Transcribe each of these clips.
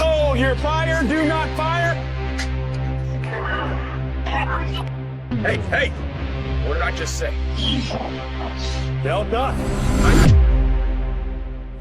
Oh, you're fired. Do not fire. Hey, what did I just say? Delta.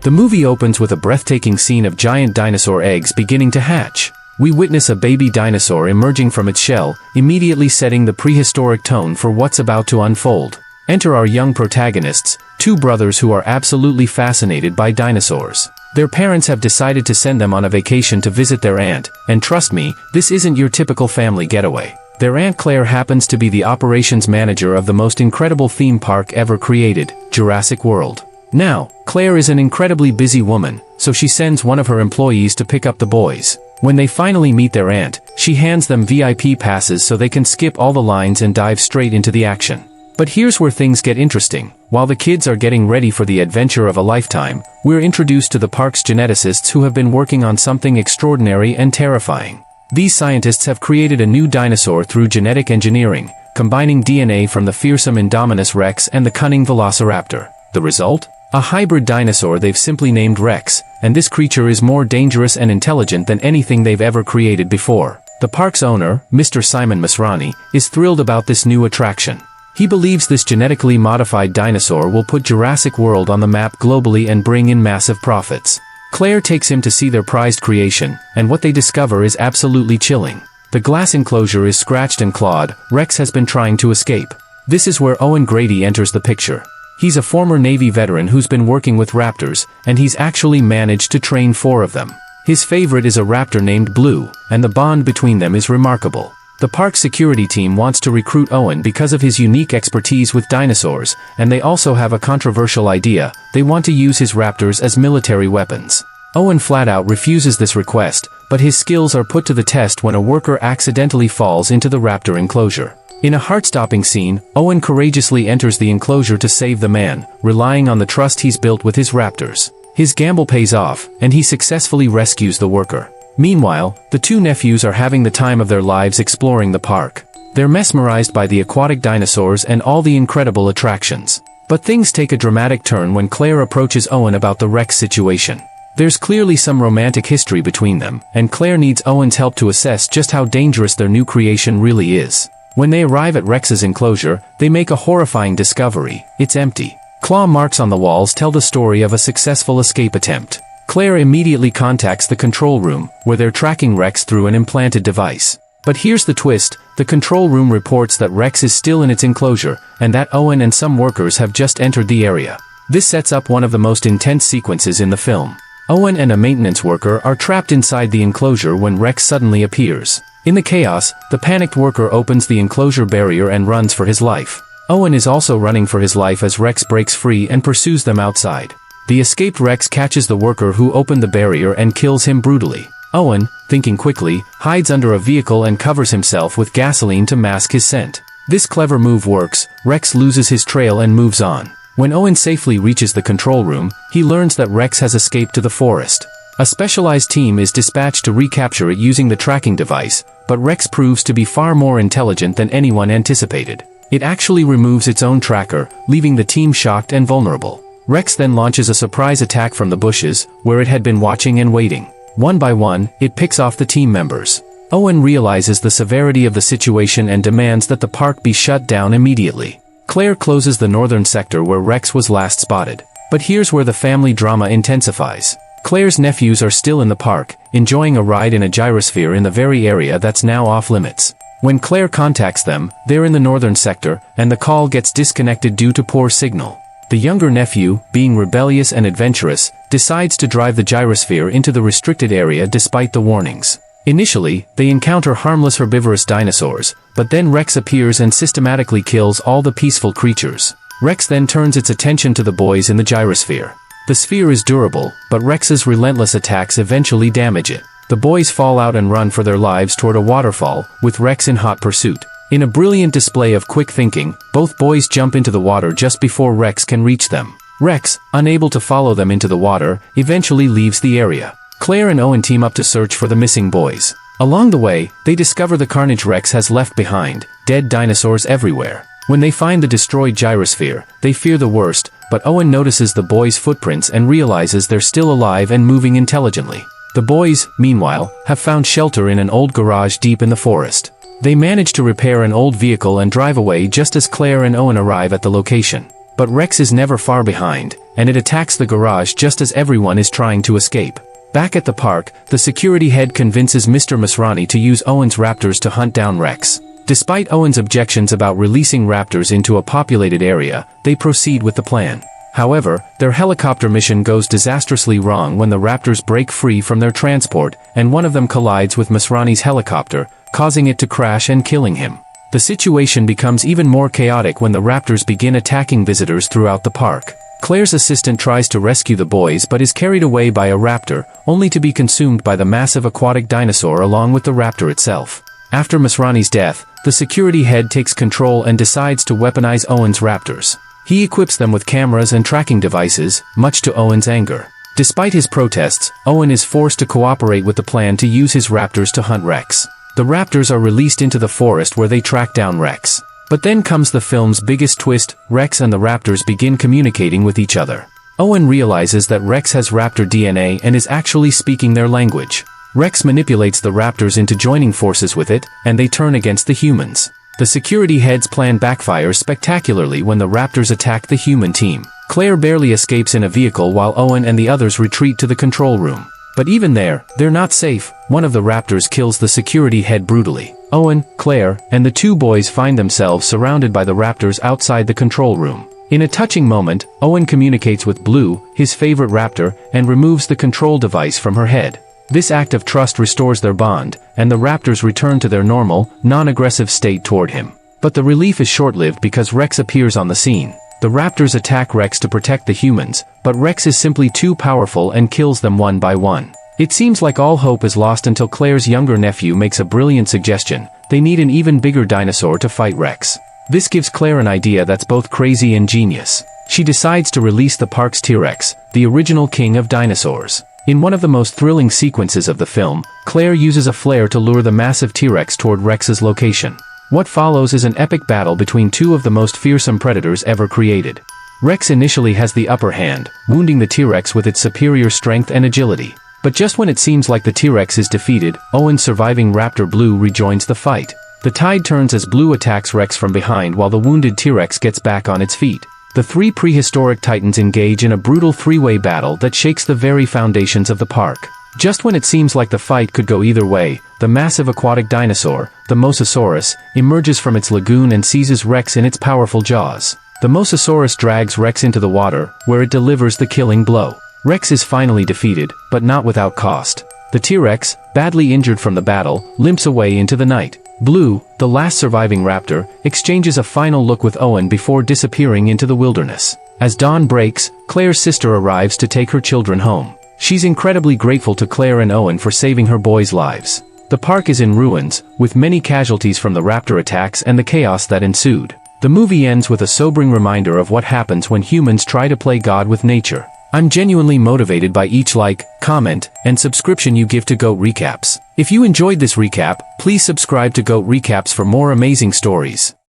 The movie opens with a breathtaking scene of giant dinosaur eggs beginning to hatch. We witness a baby dinosaur emerging from its shell, immediately setting the prehistoric tone for what's about to unfold. Enter our young protagonists, two brothers who are absolutely fascinated by dinosaurs. Their parents have decided to send them on a vacation to visit their aunt, and trust me, this isn't your typical family getaway. Their Aunt Claire happens to be the operations manager of the most incredible theme park ever created, Jurassic World. Now, Claire is an incredibly busy woman, so she sends one of her employees to pick up the boys. When they finally meet their aunt, she hands them VIP passes so they can skip all the lines and dive straight into the action. But here's where things get interesting. While the kids are getting ready for the adventure of a lifetime, we're introduced to the park's geneticists who have been working on something extraordinary and terrifying. These scientists have created a new dinosaur through genetic engineering, combining DNA from the fearsome Indominus Rex and the cunning Velociraptor. The result? A hybrid dinosaur they've simply named Rex, and this creature is more dangerous and intelligent than anything they've ever created before. The park's owner, Mr. Simon Masrani, is thrilled about this new attraction. He believes this genetically modified dinosaur will put Jurassic World on the map globally and bring in massive profits. Claire takes him to see their prized creation, and what they discover is absolutely chilling. The glass enclosure is scratched and clawed. Rex has been trying to escape. This is where Owen Grady enters the picture. He's a former Navy veteran who's been working with raptors, and he's actually managed to train 4 of them. His favorite is a raptor named Blue, and the bond between them is remarkable. The park security team wants to recruit Owen because of his unique expertise with dinosaurs, and they also have a controversial idea. They want to use his raptors as military weapons. Owen flat out refuses this request, but his skills are put to the test when a worker accidentally falls into the raptor enclosure. In a heart-stopping scene, Owen courageously enters the enclosure to save the man, relying on the trust he's built with his raptors. His gamble pays off, and he successfully rescues the worker. Meanwhile, the two nephews are having the time of their lives exploring the park. They're mesmerized by the aquatic dinosaurs and all the incredible attractions. But things take a dramatic turn when Claire approaches Owen about the Rex situation. There's clearly some romantic history between them, and Claire needs Owen's help to assess just how dangerous their new creation really is. When they arrive at Rex's enclosure, they make a horrifying discovery. It's empty. Claw marks on the walls tell the story of a successful escape attempt. Claire immediately contacts the control room, where they're tracking Rex through an implanted device. But here's the twist: the control room reports that Rex is still in its enclosure, and that Owen and some workers have just entered the area. This sets up one of the most intense sequences in the film. Owen and a maintenance worker are trapped inside the enclosure when Rex suddenly appears. In the chaos, the panicked worker opens the enclosure barrier and runs for his life. Owen is also running for his life as Rex breaks free and pursues them outside. The escaped Rex catches the worker who opened the barrier and kills him brutally. Owen, thinking quickly, hides under a vehicle and covers himself with gasoline to mask his scent. This clever move works. Rex loses his trail and moves on. When Owen safely reaches the control room, he learns that Rex has escaped to the forest. A specialized team is dispatched to recapture it using the tracking device, but Rex proves to be far more intelligent than anyone anticipated. It actually removes its own tracker, leaving the team shocked and vulnerable. Rex then launches a surprise attack from the bushes, where it had been watching and waiting. One by one, it picks off the team members. Owen realizes the severity of the situation and demands that the park be shut down immediately. Claire closes the northern sector where Rex was last spotted. But here's where the family drama intensifies. Claire's nephews are still in the park, enjoying a ride in a gyrosphere in the very area that's now off-limits. When Claire contacts them, they're in the northern sector, and the call gets disconnected due to poor signal. The younger nephew, being rebellious and adventurous, decides to drive the gyrosphere into the restricted area despite the warnings. Initially, they encounter harmless herbivorous dinosaurs, but then Rex appears and systematically kills all the peaceful creatures. Rex then turns its attention to the boys in the gyrosphere. The sphere is durable, but Rex's relentless attacks eventually damage it. The boys fall out and run for their lives toward a waterfall, with Rex in hot pursuit. In a brilliant display of quick thinking, both boys jump into the water just before Rex can reach them. Rex, unable to follow them into the water, eventually leaves the area. Claire and Owen team up to search for the missing boys. Along the way, they discover the carnage Rex has left behind, dead dinosaurs everywhere. When they find the destroyed gyrosphere, they fear the worst, but Owen notices the boys' footprints and realizes they're still alive and moving intelligently. The boys, meanwhile, have found shelter in an old garage deep in the forest. They manage to repair an old vehicle and drive away just as Claire and Owen arrive at the location. But Rex is never far behind, and it attacks the garage just as everyone is trying to escape. Back at the park, the security head convinces Mr. Masrani to use Owen's raptors to hunt down Rex. Despite Owen's objections about releasing raptors into a populated area, they proceed with the plan. However, their helicopter mission goes disastrously wrong when the raptors break free from their transport, and one of them collides with Masrani's helicopter, causing it to crash and killing him. The situation becomes even more chaotic when the raptors begin attacking visitors throughout the park. Claire's assistant tries to rescue the boys but is carried away by a raptor, only to be consumed by the massive aquatic dinosaur along with the raptor itself. After Masrani's death, the security head takes control and decides to weaponize Owen's raptors. He equips them with cameras and tracking devices, much to Owen's anger. Despite his protests, Owen is forced to cooperate with the plan to use his raptors to hunt Rex. The raptors are released into the forest where they track down Rex. But then comes the film's biggest twist: Rex and the raptors begin communicating with each other. Owen realizes that Rex has raptor DNA and is actually speaking their language. Rex manipulates the raptors into joining forces with it, and they turn against the humans. The security head's plan backfires spectacularly when the raptors attack the human team. Claire barely escapes in a vehicle while Owen and the others retreat to the control room. But even there, they're not safe. One of the raptors kills the security head brutally. Owen, Claire, and the two boys find themselves surrounded by the raptors outside the control room. In a touching moment, Owen communicates with Blue, his favorite raptor, and removes the control device from her head. This act of trust restores their bond, and the raptors return to their normal, non-aggressive state toward him. But the relief is short-lived because Rex appears on the scene. The raptors attack Rex to protect the humans, but Rex is simply too powerful and kills them one by one. It seems like all hope is lost until Claire's younger nephew makes a brilliant suggestion: they need an even bigger dinosaur to fight Rex. This gives Claire an idea that's both crazy and genius. She decides to release the park's T-Rex, the original king of dinosaurs. In one of the most thrilling sequences of the film, Claire uses a flare to lure the massive T-Rex toward Rex's location. What follows is an epic battle between two of the most fearsome predators ever created. Rex initially has the upper hand, wounding the T-Rex with its superior strength and agility. But just when it seems like the T-Rex is defeated, Owen's surviving raptor Blue rejoins the fight. The tide turns as Blue attacks Rex from behind while the wounded T-Rex gets back on its feet. The three prehistoric titans engage in a brutal three-way battle that shakes the very foundations of the park. Just when it seems like the fight could go either way, the massive aquatic dinosaur, the Mosasaurus, emerges from its lagoon and seizes Rex in its powerful jaws. The Mosasaurus drags Rex into the water, where it delivers the killing blow. Rex is finally defeated, but not without cost. The T-Rex, badly injured from the battle, limps away into the night. Blue, the last surviving raptor, exchanges a final look with Owen before disappearing into the wilderness. As dawn breaks, Claire's sister arrives to take her children home. She's incredibly grateful to Claire and Owen for saving her boys' lives. The park is in ruins, with many casualties from the raptor attacks and the chaos that ensued. The movie ends with a sobering reminder of what happens when humans try to play God with nature. I'm genuinely motivated by each like, comment, and subscription you give to GOAT Recaps. If you enjoyed this recap, please subscribe to GOAT Recaps for more amazing stories.